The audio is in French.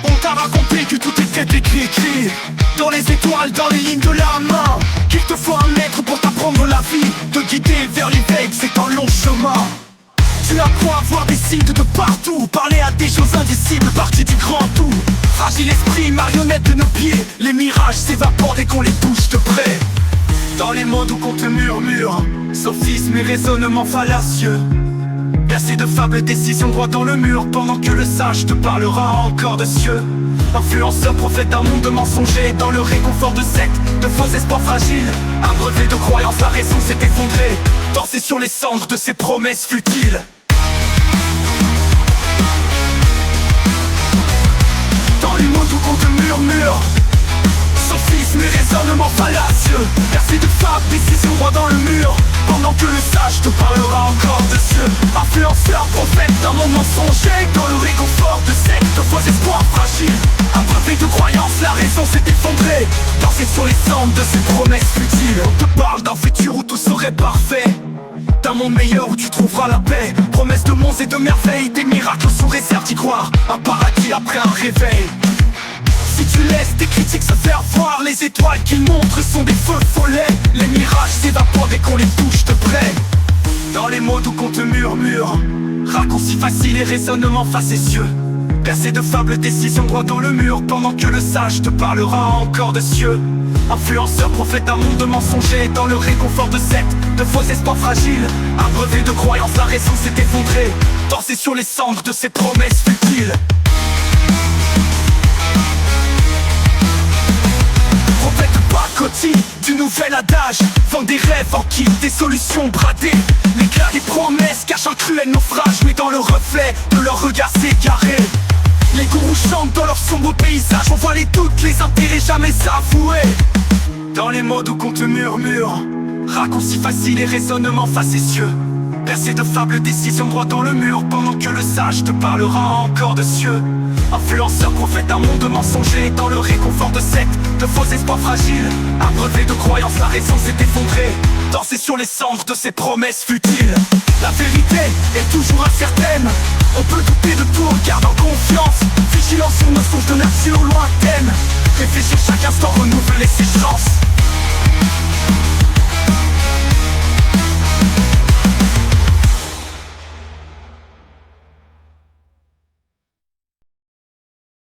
On t'a raconté que tout était écrit dans les étoiles, dans les lignes de la main, qu'il te faut un maître pour t'apprendre la vie, te guider vers l'éveil, c'est un long chemin. Tu as quoi voir des signes de partout, parler à des choses indicibles, partie du grand tout. Fragile esprit, marionnette de nos pieds, les mirages s'évaporent dès qu'on les touche de près. Dans les mots d'où qu'on te murmure, sophisme et raisonnement fallacieux, percé de fables, décisions droit dans le mur, pendant que le sage te parlera encore de cieux. Influenceur, prophète d'un monde mensonger, dans le réconfort de sectes, de faux espoirs fragiles. Un brevet de croyance, la raison s'est effondrée, danser sur les cendres de ses promesses futiles. Dans les mots d'où qu'on te murmure, sophisme et raisonnement fallacieux, percé de fables, décisions droit dans le mur, pendant que le sage te parlera encore de cieux. Influenceur, prophète d'un monde mensonger, dans le réconfort de sectes, de faux espoirs fragiles. Un brevet de croyance, la raison s'est effondrée, danser sur les cendres de ses promesses futiles. On te parle d'un futur où tout serait parfait, d'un monde meilleur où tu trouveras la paix. Promesses de monts et de merveilles, des miracles sous réserve d'y croire, un paradis après un réveil. Si tu laisses tes critiques se faire voir, les étoiles qu'ils montrent sont des feux follets. Les mirages s'évaporent dès qu'on les touche de près. Dans les mots d'où qu'on te murmure, raccourcis faciles et raisonnements facétieux, percé de fables, décisions droit dans le mur, pendant que le sage te parlera encore de cieux. Influenceur, prophète d'un monde mensonger, dans le réconfort de sectes, de faux espoirs fragiles. Un brevet de croyance, la raison s'est effondrée, danser sur les cendres de ses promesses futiles. Prophète pacotille du nouvel adage, vend des rêves en kit, des solutions bradées. L'éclat des promesses cache un cruel naufrage, mais dans le reflet de leur regard s'égaré, les gourous chantent dans leur sombre paysage. On voit les doutes, les intérêts jamais avoués. Dans les mots d'où qu'on te murmure, raccourcis faciles et raisonnements facétieux, percé de fables, décisions droit dans le mur, pendant que le sage te parlera encore de cieux. Influenceur, prophète d'un monde mensonger, dans le réconfort de sectes, de faux espoirs fragiles. Un brevet de croyance, la raison s'est effondrée, danser sur les cendres de ses promesses futiles. La vérité est toujours incertaine, on peut douter de tout, garde en confiance. Vigilance sur nos sources de nature lointaines, réfléchir chaque instant, renouveler ses chances.